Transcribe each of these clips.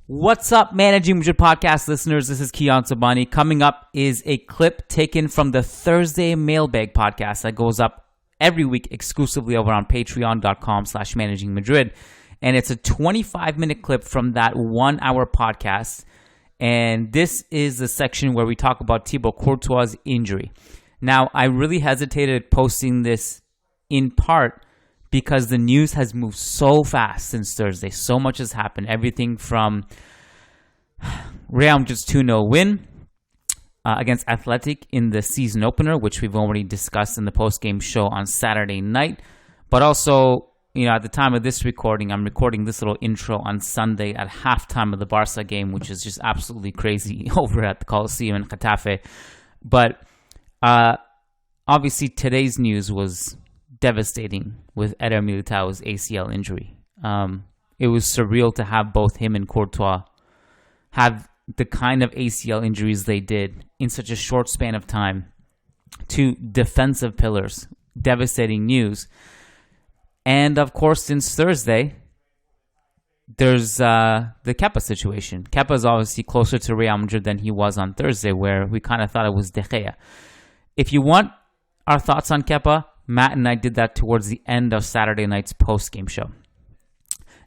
What's up, Managing Madrid Podcast listeners? This is Kiyan Sobhani. Coming up is a clip taken from the Thursday mailbag podcast that goes up every week exclusively over on patreon.com/managingmadrid. And it's a 25-minute clip from that 1-hour podcast. And this is the section where we talk about Thibaut Courtois' injury. Now, I really hesitated posting this in part because the news has moved so fast since Thursday. So much has happened. Everything from Real Madrid's 2-0 win against Athletic in the season opener, which we've already discussed in the post-game show on Saturday night. But also, at the time of this recording, I'm recording this little intro on Sunday at halftime of the Barca game, which is just absolutely crazy over at the Coliseum in Getafe. But obviously, today's news was devastating with Eder Militao's ACL injury. It was surreal to have both him and Courtois have the kind of ACL injuries they did in such a short span of time. Two defensive pillars. Devastating news. And of course, since Thursday, there's the Kepa situation. Kepa is obviously closer to Real Madrid than he was on Thursday, where we kind of thought it was De Gea. If you want our thoughts on Kepa, Matt and I did that towards the end of Saturday night's post-game show.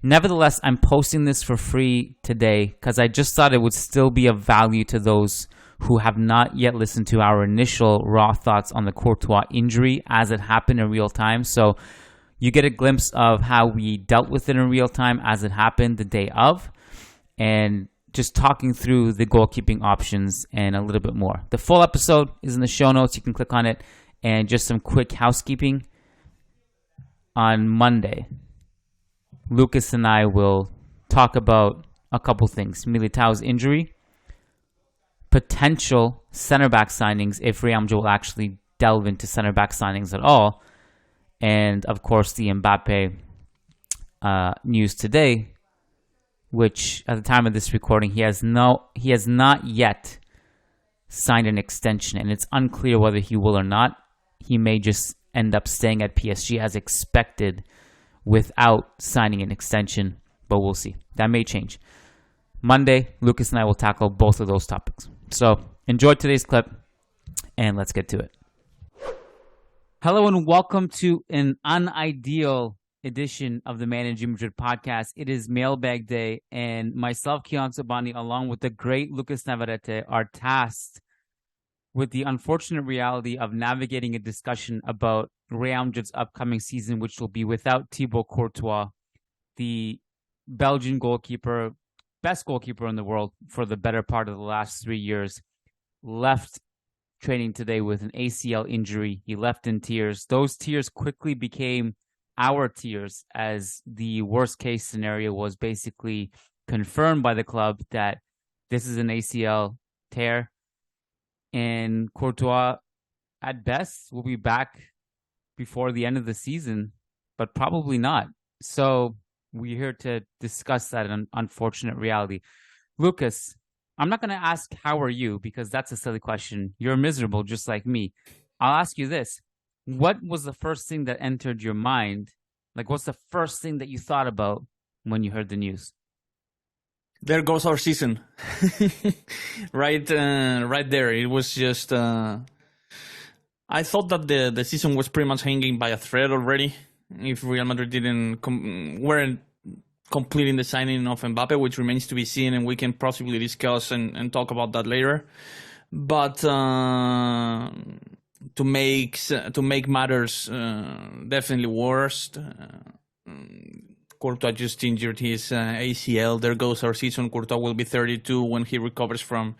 Nevertheless, I'm posting this for free today because I just thought it would still be of value to those who have not yet listened to our initial raw thoughts on the Courtois injury as it happened in real time. So you get a glimpse of how we dealt with it in real time as it happened the day of, and just talking through the goalkeeping options and a little bit more. The full episode is in the show notes. You can click on it. And just some quick housekeeping. On Monday, Lucas and I will talk about a couple things. Militao's injury, potential center back signings if Real Madrid will actually delve into center back signings at all, and of course the Mbappe news today, which at the time of this recording he has not yet signed an extension, and it's unclear whether he will or not. He may just end up staying at PSG as expected without signing an extension, but we'll see. That may change. Monday, Lucas and I will tackle both of those topics. So enjoy today's clip, and let's get to it. Hello and welcome to an unideal edition of the Managing Madrid podcast. It is mailbag day, and myself, Kiyan Sobhani, along with the great Lucas Navarrete, are tasked with the unfortunate reality of navigating a discussion about Real Madrid's upcoming season, which will be without Thibaut Courtois, the Belgian goalkeeper, best goalkeeper in the world for the better part of the last 3 years, left training today with an ACL injury. He left in tears. Those tears quickly became our tears as the worst case scenario was basically confirmed by the club that this is an ACL tear. And Courtois, at best, will be back before the end of the season, but probably not. So we're here to discuss that unfortunate reality. Lucas, I'm not going to ask how are you, because that's a silly question. You're miserable just like me. I'll ask you this. What was the first thing that entered your mind? Like, what's the first thing that you thought about when you heard the news? There goes our season. right there. It was just I thought that the season was pretty much hanging by a thread already if Real Madrid weren't completing the signing of Mbappe, which remains to be seen, and we can possibly discuss and talk about that later. But to make matters definitely worse, Courtois just injured his ACL. There goes our season. Courtois will be 32 when he recovers from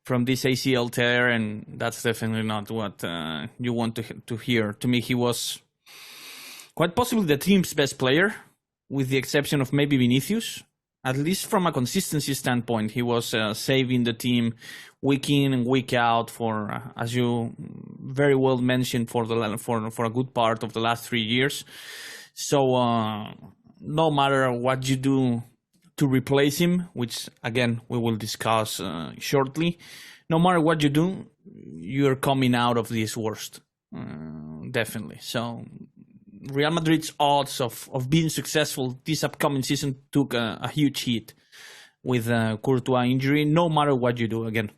this ACL tear, and that's definitely not what you want to hear. To me, he was quite possibly the team's best player, with the exception of maybe Vinicius. At least from a consistency standpoint, he was saving the team week in and week out for, as you very well mentioned, for a good part of the last 3 years. So no matter what you do to replace him, which again we will discuss shortly, no matter what you do, you're coming out of this worst, definitely. So Real Madrid's odds of being successful this upcoming season took a huge hit with Courtois injury, no matter what you do. Again,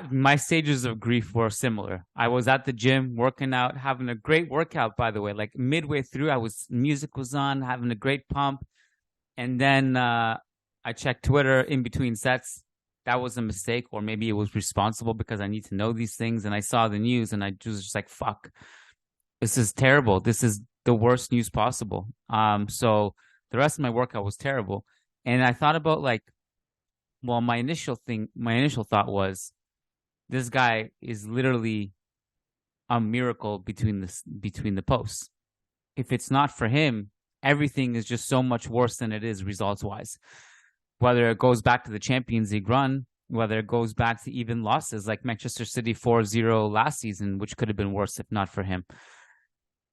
my stages of grief were similar. I was at the gym working out, having a great workout, by the way. Like midway through, music was on, having a great pump. And then I checked Twitter in between sets. That was a mistake, or maybe it was responsible because I need to know these things. And I saw the news and I was just like, fuck, this is terrible. This is the worst news possible. So the rest of my workout was terrible. And I thought about like, well, my initial thought was, this guy is literally a miracle between the posts. If it's not for him, everything is just so much worse than it is results-wise. Whether it goes back to the Champions League run, whether it goes back to even losses like Manchester City 4-0 last season, which could have been worse if not for him.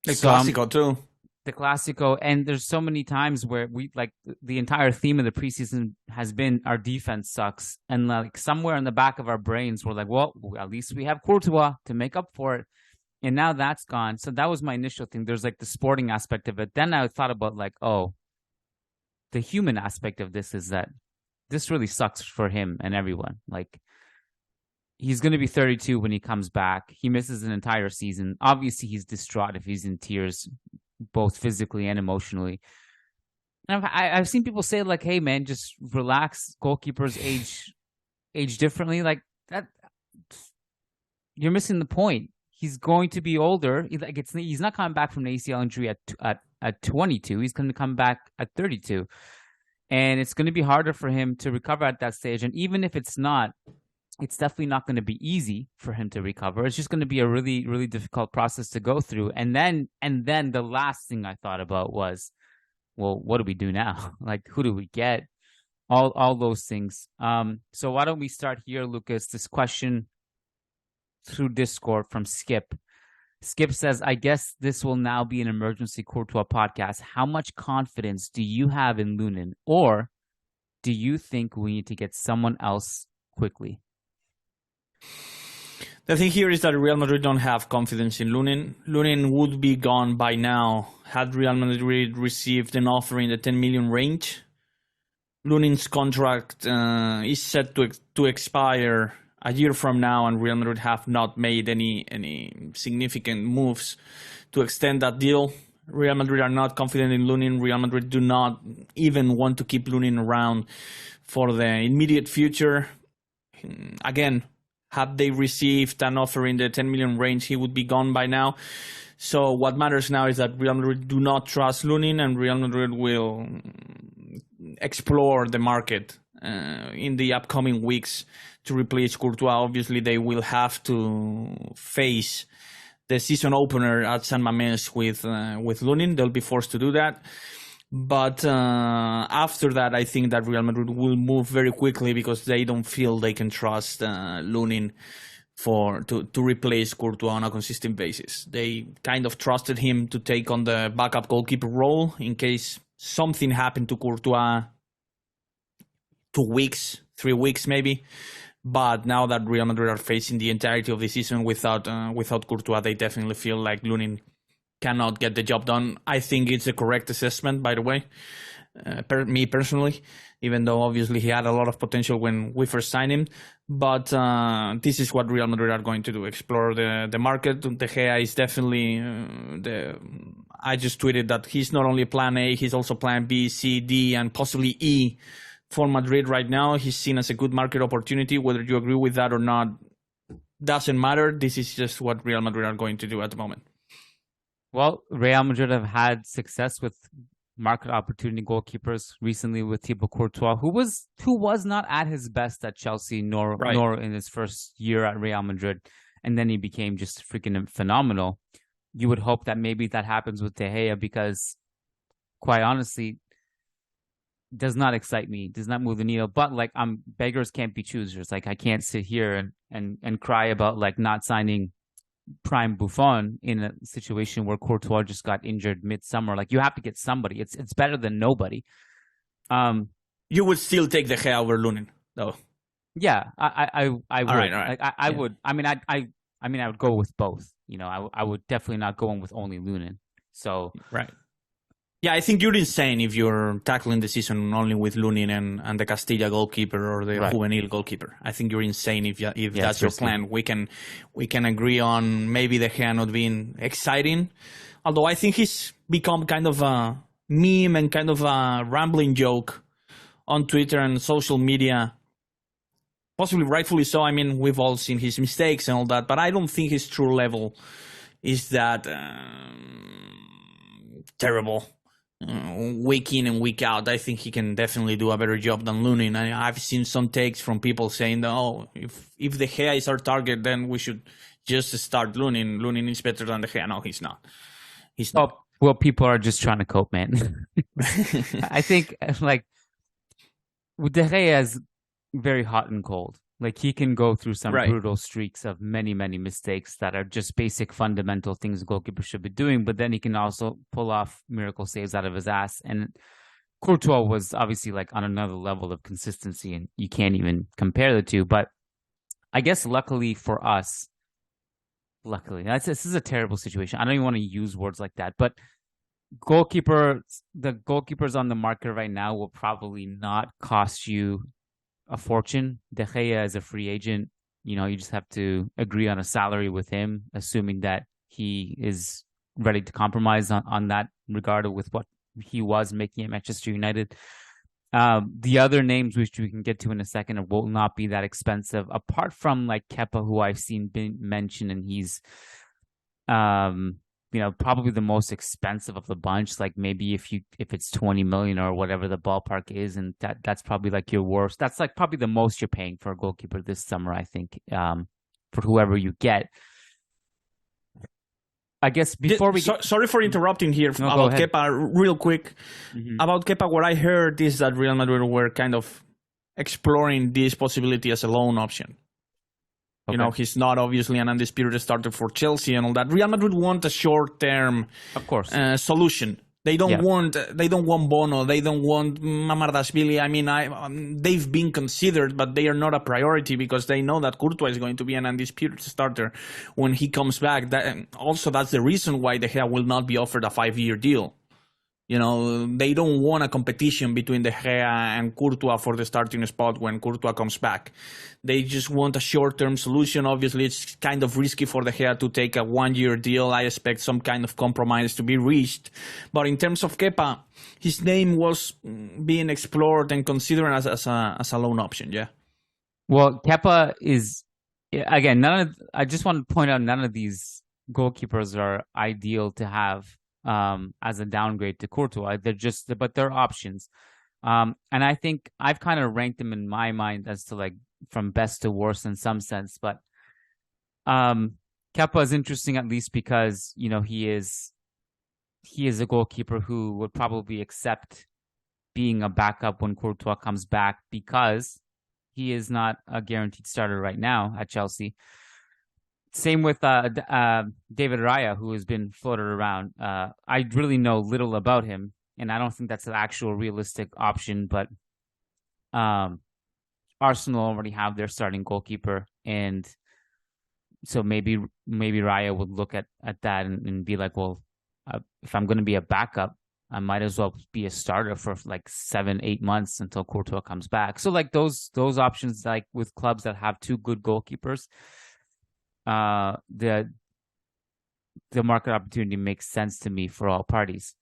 The Clásico too. The Clásico, and there's so many times where we like the entire theme of the preseason has been our defense sucks, and like somewhere in the back of our brains we're like, well, at least we have Courtois to make up for it, and now that's gone. So that was my initial thing. There's like the sporting aspect of it. Then I thought about like, oh, the human aspect of this is that this really sucks for him and everyone. Like, he's going to be 32 when he comes back. He misses an entire season. Obviously, he's distraught if he's in tears, both physically and emotionally. And I've seen people say like, "Hey, man, just relax. Goalkeepers age differently." Like that, you're missing the point. He's going to be older. He's not coming back from an ACL injury at 22. He's going to come back at 32, and it's going to be harder for him to recover at that stage. And even if it's not, it's definitely not going to be easy for him to recover. It's just going to be a really, really difficult process to go through. And then the last thing I thought about was, well, what do we do now? Like, who do we get? All those things. So why don't we start here, Lucas? This question through Discord from Skip. Skip says, I guess this will now be an emergency Courtois podcast. How much confidence do you have in Lunin? Or do you think we need to get someone else quickly? The thing here is that Real Madrid don't have confidence in Lunin. Lunin would be gone by now had Real Madrid received an offer in the 10 million range. Lunin's contract is set to expire a year from now, and Real Madrid have not made any significant moves to extend that deal. Real Madrid are not confident in Lunin. Real Madrid do not even want to keep Lunin around for the immediate future. Again, had they received an offer in the 10 million range, he would be gone by now. So what matters now is that Real Madrid do not trust Lunin, and Real Madrid will explore the market in the upcoming weeks to replace Courtois. Obviously, they will have to face the season opener at San Mamés with Lunin. They'll be forced to do that. But after that, I think that Real Madrid will move very quickly because they don't feel they can trust Lunin to replace Courtois on a consistent basis. They kind of trusted him to take on the backup goalkeeper role in case something happened to Courtois 2 weeks, 3 weeks maybe. But now that Real Madrid are facing the entirety of the season without Courtois, they definitely feel like Lunin cannot get the job done. I think it's a correct assessment, by the way, me personally, even though obviously he had a lot of potential when we first signed him. But this is what Real Madrid are going to do, explore the market. De Gea is definitely I just tweeted that he's not only plan A, he's also plan B, C, D, and possibly E for Madrid right now. He's seen as a good market opportunity. Whether you agree with that or not doesn't matter. This is just what Real Madrid are going to do at the moment. Well, Real Madrid have had success with market opportunity goalkeepers recently with Thibaut Courtois, who was not at his best at Chelsea nor in his first year at Real Madrid, and then he became just freaking phenomenal. You would hope that maybe that happens with De Gea because, quite honestly, does not excite me, does not move the needle. But like, beggars can't be choosers. Like, I can't sit here and cry about like not signing prime Buffon in a situation where Courtois just got injured midsummer. Like, you have to get somebody. It's better than nobody. You would still take De Gea over Lunin, though. Yeah, I would. All right. Like, I would. I mean, I would go with both. You know, I would definitely not go in with only Lunin. So right. Yeah, I think you're insane if you're tackling the season only with Lunin and the Castilla goalkeeper or the juvenil goalkeeper. I think you're insane if that's your plan. We can agree on maybe De Gea not being exciting, although I think he's become kind of a meme and kind of a rambling joke on Twitter and social media. Possibly rightfully so. I mean, we've all seen his mistakes and all that, but I don't think his true level is that terrible. Week in and week out, I think he can definitely do a better job than Lunin. I've seen some takes from people saying, "Oh, if De Gea is our target, then we should just start Lunin. Lunin is better than De Gea." No, he's not. He's not. Oh, well, people are just trying to cope, man. I think like De Gea is very hot and cold. Like he can go through some brutal streaks of many, many mistakes that are just basic fundamental things a goalkeeper should be doing, but then he can also pull off miracle saves out of his ass. And Courtois was obviously like on another level of consistency, and you can't even compare the two. But I guess luckily for us, this is a terrible situation. I don't even want to use words like that, but the goalkeepers on the market right now will probably not cost you a fortune. De Gea is a free agent. You know, you just have to agree on a salary with him, assuming that he is ready to compromise on that regard with what he was making at Manchester United. The other names, which we can get to in a second, will not be that expensive, apart from like Kepa, who I've seen been mentioned, and he's probably the most expensive of the bunch. Like maybe if it's 20 million or whatever the ballpark is, and that's probably like your worst. That's like probably the most you're paying for a goalkeeper this summer, I think, for whoever you get. I guess before sorry for interrupting here about Kepa real quick. Mm-hmm. About Kepa, what I heard is that Real Madrid were kind of exploring this possibility as a loan option. Okay. You know, he's not obviously an undisputed starter for Chelsea and all that. Real Madrid want a short-term, of course, solution. They don't want Bono. They don't want Mamardashvili. I mean, they've been considered, but they are not a priority because they know that Courtois is going to be an undisputed starter when he comes back. That's the reason why De Gea will not be offered a 5-year deal. You know, they don't want a competition between De Gea and Courtois for the starting spot when Courtois comes back. They just want a short-term solution. Obviously, it's kind of risky for De Gea to take a 1-year deal. I expect some kind of compromise to be reached. But in terms of Kepa, his name was being explored and considered as a loan option, yeah. Well, Kepa is, again, I just want to point out none of these goalkeepers are ideal to have as a downgrade to Courtois. But they're options. And I think I've kind of ranked them in my mind as to like from best to worst in some sense. But Kepa is interesting at least because, you know, he is a goalkeeper who would probably accept being a backup when Courtois comes back because he is not a guaranteed starter right now at Chelsea. Same with David Raya, who has been floated around. I really know little about him, and I don't think that's an actual realistic option. But Arsenal already have their starting goalkeeper, and so maybe Raya would look at that and be like, well, if I'm going to be a backup, I might as well be a starter for like 7-8 months until Courtois comes back. So like those options, like with clubs that have two good goalkeepers, the market opportunity makes sense to me for all parties.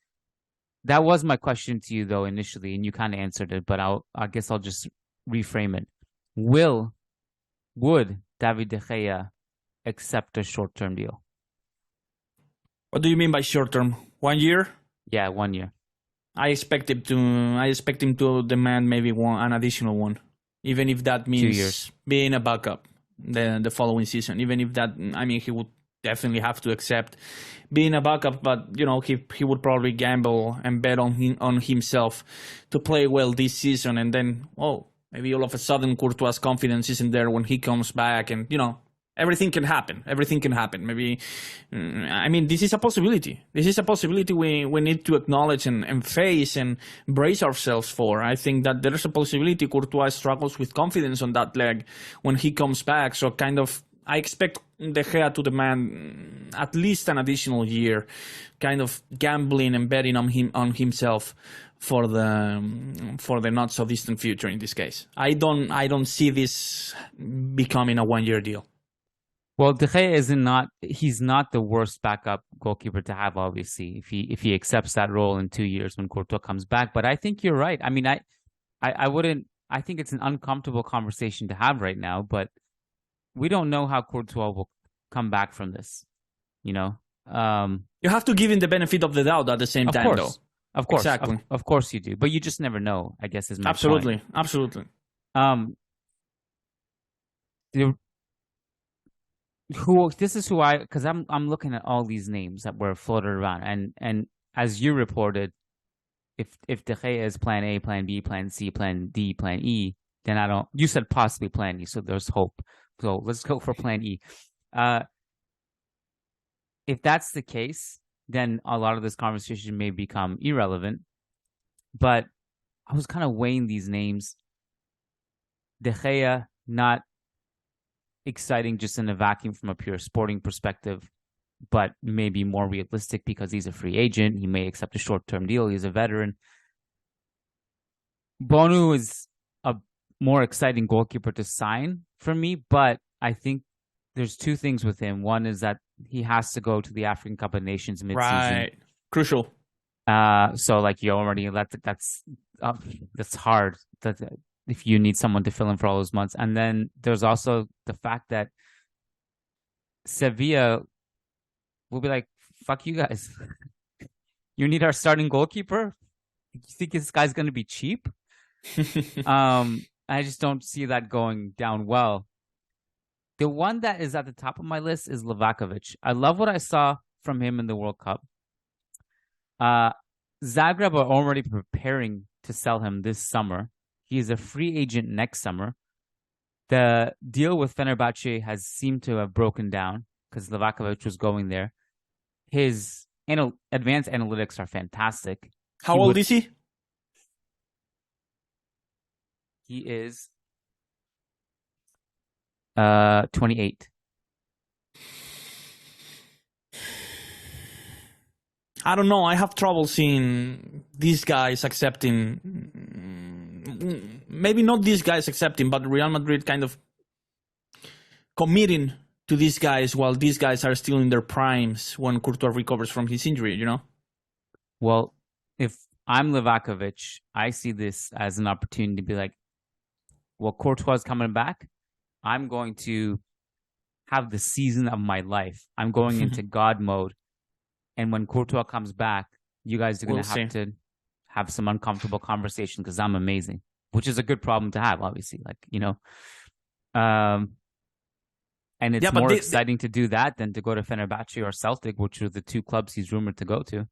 That was my question to you though initially, and you kind of answered it, but I guess I'll just reframe it. Would David De Gea accept a short-term deal? What do you mean by short-term? 1 year? Yeah, 1 year. I expect him to demand maybe an additional one, even if that means 2 years. Being a backup the following season. Even if that, I mean, he would definitely have to accept being a backup, but you know, he would probably gamble and bet on himself to play well this season, and then maybe all of a sudden Courtois' confidence isn't there when he comes back, and you know, everything can happen. Maybe, I mean, this is a possibility. This is a possibility we need to acknowledge and face and brace ourselves for. I think that there's a possibility Courtois struggles with confidence on that leg when he comes back. So kind of, I expect De Gea to demand at least an additional year, kind of gambling and betting on himself for the not so distant future. In this case, I don't see this becoming a 1-year deal. Well, De Gea he's not the worst backup goalkeeper to have, obviously, if he accepts that role in 2 years when Courtois comes back. But I think you're right. I mean, I wouldn't. I think it's an uncomfortable conversation to have right now, but we don't know how Courtois will come back from this. You know, you have to give him the benefit of the doubt at the same time, though. Of course, exactly. Of course you do, but you just never know, I guess, is my absolutely, point. Absolutely. This is who because I'm looking at all these names that were floated around, and as you reported, if De Gea is plan A, plan B, plan C, plan D, plan E, then I don't. You said possibly plan E, so there's hope. So let's go for plan E. If that's the case, then a lot of this conversation may become irrelevant. But I was kind of weighing these names. De Gea, not exciting just in a vacuum from a pure sporting perspective, but maybe more realistic because he's a free agent. He may accept a short-term deal. He's a veteran. Bonu is a more exciting goalkeeper to sign for me, but I think there's two things with him. One is that he has to go to the African Cup of Nations mid-season. Right. Crucial. So like you already that's hard. If you need someone to fill in for all those months. And then there's also the fact that Sevilla will be like, fuck you guys. You need our starting goalkeeper? You think this guy's going to be cheap? I just don't see that going down well. The one that is at the top of my list is Livakovic. I love what I saw from him in the World Cup. Zagreb are already preparing to sell him this summer. He is a free agent next summer. The deal with Fenerbahce has seemed to have broken down because Livakovic was going there. His advanced analytics are fantastic. How old is he? He is 28. I don't know. I have trouble seeing these guys accepting. Maybe not these guys accepting, but Real Madrid kind of committing to these guys while these guys are still in their primes when Courtois recovers from his injury, you know? Well, if I'm Livakovic, I see this as an opportunity to be like, well, Courtois is coming back. I'm going to have the season of my life. I'm going into God mode. And when Courtois comes back, you guys are going to have to have some uncomfortable conversation because I'm amazing, which is a good problem to have, obviously. Like, you know, and it's more exciting to do that than to go to Fenerbahce or Celtic, which are the two clubs he's rumored to go to.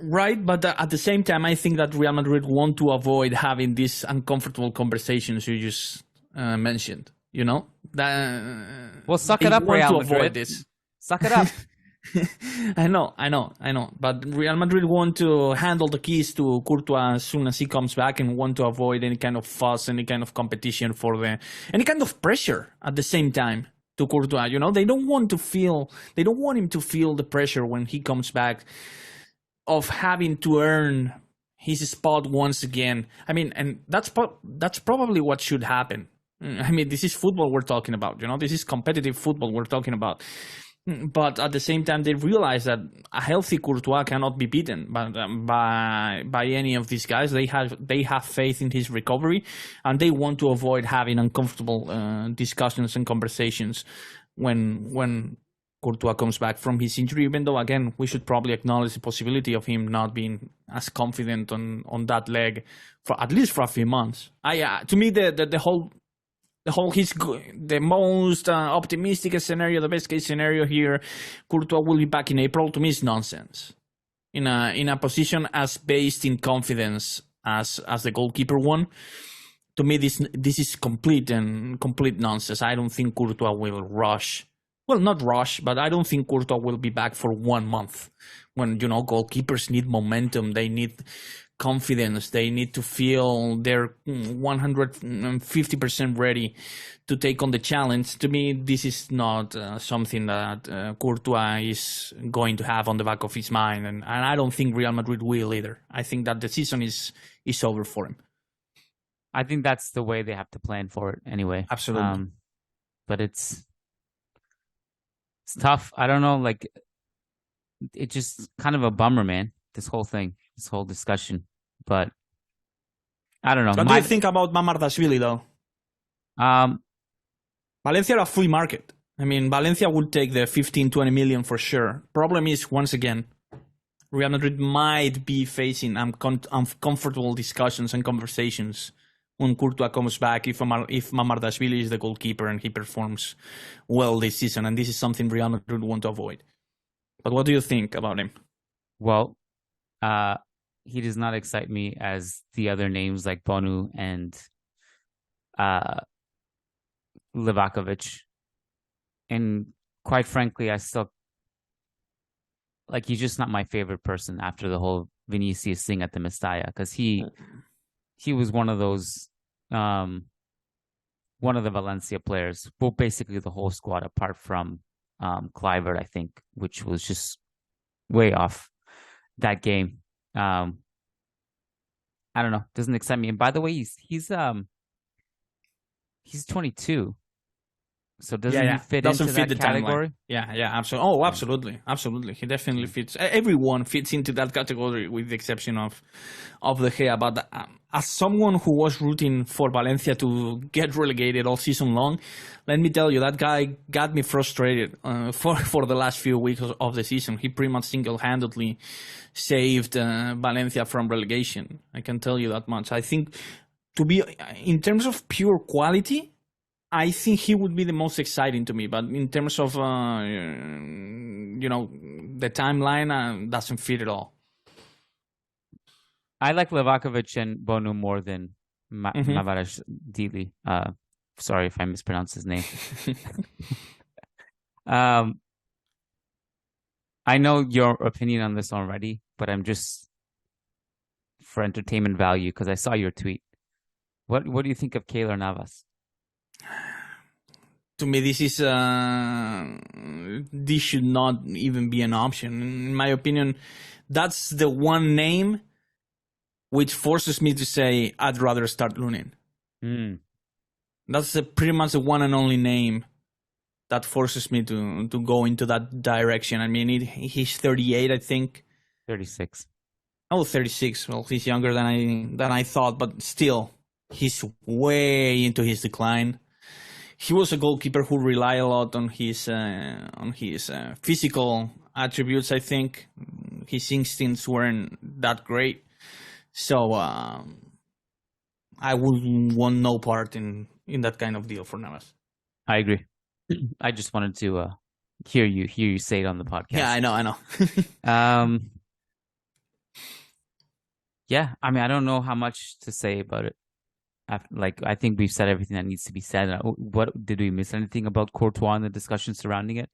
Right, but at the same time, I think that Real Madrid want to avoid having these uncomfortable conversations you just mentioned. You know, well, suck it up, Real Madrid. This. Suck it up. I know. But Real Madrid want to handle the keys to Courtois as soon as he comes back and want to avoid any kind of fuss, any kind of competition any kind of pressure at the same time to Courtois. You know, they don't want him to feel the pressure when he comes back of having to earn his spot once again. I mean, and that's probably what should happen. I mean, this is football we're talking about, you know, this is competitive football we're talking about. But at the same time, they realize that a healthy Courtois cannot be beaten by any of these guys. They have faith in his recovery, and they want to avoid having uncomfortable discussions and conversations when Courtois comes back from his injury. Even though, again, we should probably acknowledge the possibility of him not being as confident on that leg for at least for a few months. To me, the most optimistic scenario, the best case scenario here, Courtois will be back in April. To me, is nonsense. In a position as based in confidence as the goalkeeper one, to me this is complete nonsense. I don't think Courtois will rush well, not rush, but I don't think Courtois will be back for 1 month. When, goalkeepers need momentum, they need confidence, they need to feel they're 150% ready to take on the challenge. To me, this is not something that Courtois is going to have on the back of his mind, and I don't think Real Madrid will either. I think that the season is over for him. I think that's the way they have to plan for it anyway. Absolutely. But it's tough. I don't know, like, it's just kind of a bummer, man, this whole thing, this whole discussion. But I don't know. What do you think about Mamardashvili, though? Valencia are a free market. I mean, Valencia would take the 15-20 million for sure. Problem is, once again, Real Madrid might be facing uncomfortable discussions and conversations when Courtois comes back, if Mamardashvili is the goalkeeper and he performs well this season. And this is something Real Madrid want to avoid. But what do you think about him? Well, he does not excite me as the other names like Bonu and Livakovic. And quite frankly, I still, like, he's just not my favorite person after the whole Vinicius thing at the Mestalla, because he was one of those, one of the Valencia players, well, basically the whole squad apart from Kluivert, I think, which was just way off that game. I don't know, doesn't excite me. And by the way, he's 22. So doesn't he fit into that category? Timeline. Yeah, absolutely. Oh, absolutely. He definitely fits. Everyone fits into that category, with the exception of De Gea. But as someone who was rooting for Valencia to get relegated all season long, let me tell you, that guy got me frustrated for the last few weeks of the season. He pretty much single-handedly saved Valencia from relegation. I can tell you that much. I think, in terms of pure quality, I think he would be the most exciting to me, but in terms of the timeline, doesn't fit at all. I like Livakovic and Bonu more than Mamardashvili. Sorry if I mispronounced his name. I know your opinion on this already, but I'm just for entertainment value because I saw your tweet. What do you think of Keylor Navas? To me, this should not even be an option. In my opinion, that's the one name which forces me to say I'd rather start Lunin. That's pretty much the one and only name that forces me to go into that direction. I mean, he's 38, I think. 36. Oh, 36. Well, he's younger than I thought, but still, he's way into his decline. He was a goalkeeper who relied a lot on his physical attributes. I think his instincts weren't that great, so I would want no part in that kind of deal for Navas. I agree. I just wanted to hear you say it on the podcast. Yeah, I know. Yeah, I mean, I don't know how much to say about it. I think we've said everything that needs to be said. What did we miss anything about Courtois and the discussion surrounding it?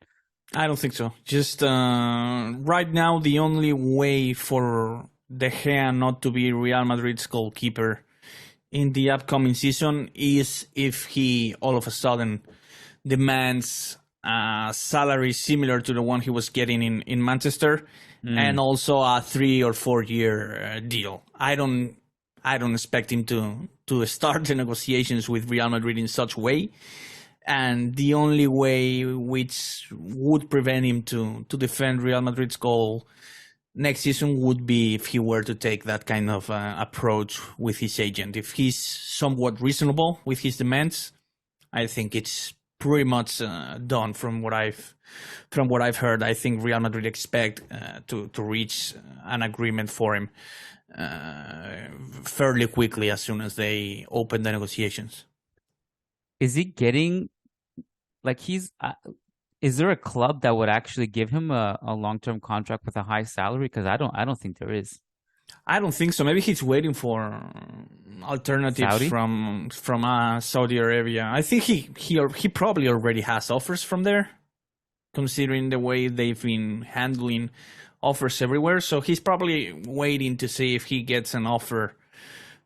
I don't think so. Just right now, the only way for De Gea not to be Real Madrid's goalkeeper in the upcoming season is if he all of a sudden demands a salary similar to the one he was getting in Manchester, and also a 3 or 4 year deal. I don't expect him to start the negotiations with Real Madrid in such way. And the only way which would prevent him to defend Real Madrid's goal next season would be if he were to take that kind of approach with his agent. If he's somewhat reasonable with his demands, I think it's pretty much done from what I've heard. I think Real Madrid expect to reach an agreement for him fairly quickly as soon as they open the negotiations. Is he getting, like, is there a club that would actually give him a long-term contract with a high salary? Because I don't think there is. I don't think so. Maybe he's waiting for alternatives Saudi? from Saudi Arabia. I think he probably already has offers from there. considering the way they've been handling offers everywhere. So he's probably waiting to see if he gets an offer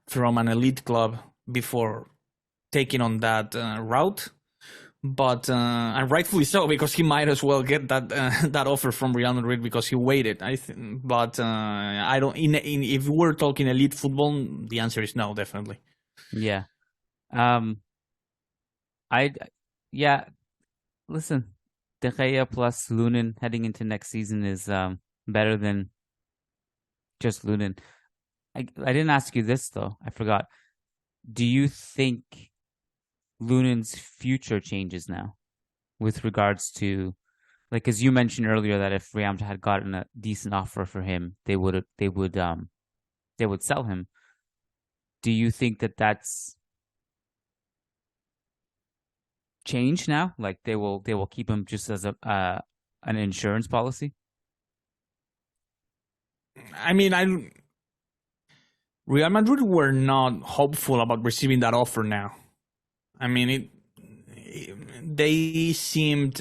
from an elite club before taking on that route. But and rightfully so, because he might as well get that that offer from Real Madrid because he waited. But I don't. If we're talking elite football, the answer is no, definitely. Yeah. Listen, De Gea plus Lunin heading into next season is better than just Lunin. I didn't ask you this though. I forgot. Do you think Lunin's future changes now with regards to, like, as you mentioned earlier, that if Real Madrid had gotten a decent offer for him, they would sell him. Do you think that that's changed now? Like they will keep him just as an insurance policy? I mean, Real Madrid were not hopeful about receiving that offer now. I mean, they seemed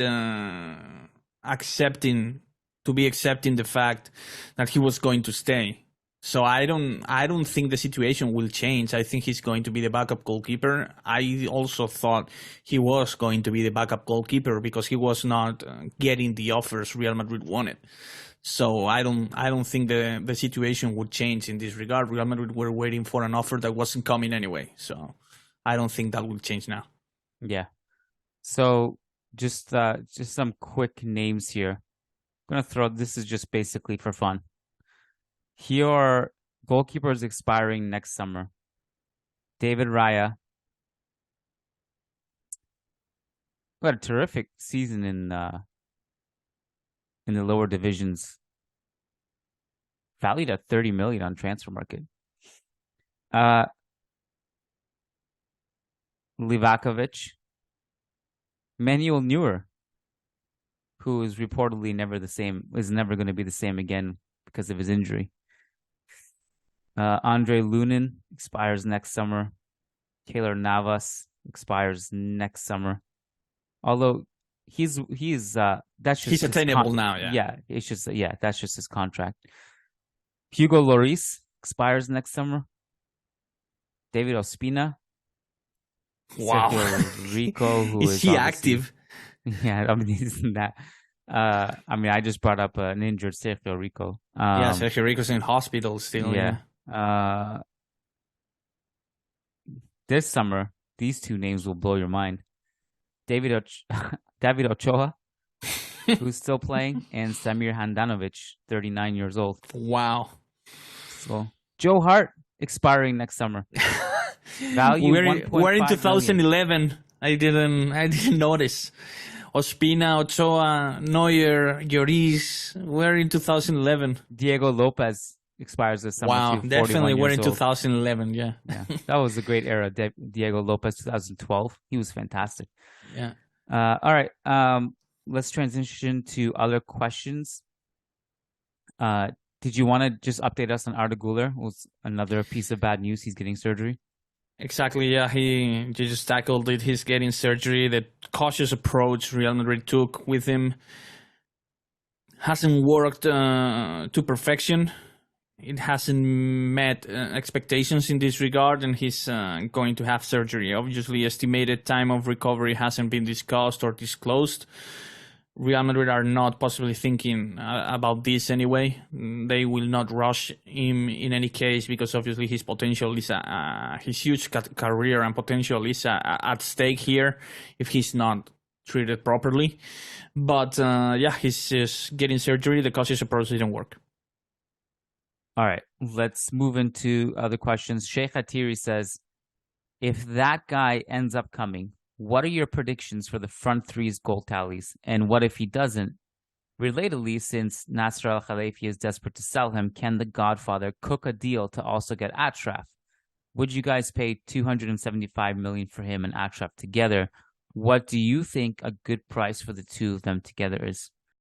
accepting the fact that he was going to stay. So I don't think the situation will change. I think he's going to be the backup goalkeeper. I also thought he was going to be the backup goalkeeper because he was not getting the offers Real Madrid wanted. So I don't think the situation would change in this regard. Real Madrid were waiting for an offer that wasn't coming anyway. So I don't think that will change now. Yeah. So just some quick names here. I'm gonna throw, this is just basically for fun. Here are goalkeepers expiring next summer. David Raya. Got a terrific season in the lower divisions. Valued at 30 million on transfer market. Livakovic, Manuel Neuer, who is reportedly is never going to be the same again because of his injury. Andre Lunin expires next summer. Keylor Navas expires next summer. Although he's that's just attainable now. Yeah, it's just that's just his contract. Hugo Lloris expires next summer. David Ospina. Wow. Sergio Rico, who is he active? Yeah, I mean, he's that. I mean, I just brought up an injured Sergio Rico. Yeah, Sergio Rico's in hospital still. Yeah. This summer, these two names will blow your mind. David Ochoa, who's still playing, and Samir Handanovic, 39 years old. Wow. So Joe Hart expiring next summer. Value we're in 2011. Million. I didn't notice. Ospina, Ochoa, Neuer, Lloris. We're in 2011. Diego Lopez expires this summer. Wow, too, definitely we're in 2011. Yeah. That was a great era. Diego Lopez, 2012. He was fantastic. Yeah. All right. Let's transition to other questions. Did you want to just update us on Arda Guler? Was another piece of bad news. He's getting surgery. Exactly, yeah. He just tackled it. He's getting surgery. The cautious approach Real Madrid took with him hasn't worked to perfection. It hasn't met expectations in this regard, and he's going to have surgery. Obviously, estimated time of recovery hasn't been discussed or disclosed. Real Madrid are not possibly thinking about this anyway. They will not rush him in any case because obviously his potential is his huge career and potential is at stake here if he's not treated properly. But he's just getting surgery. The cautious approach didn't work. All right, let's move into other questions. Sheikh Atiri says, if that guy ends up coming, what are your predictions for the front three's goal tallies? And what if he doesn't? Relatedly, since Nasser Al-Khelaifi is desperate to sell him, can the Godfather cook a deal to also get Achraf? Would you guys pay 275 million for him and Achraf together? What do you think a good price for the two of them together is?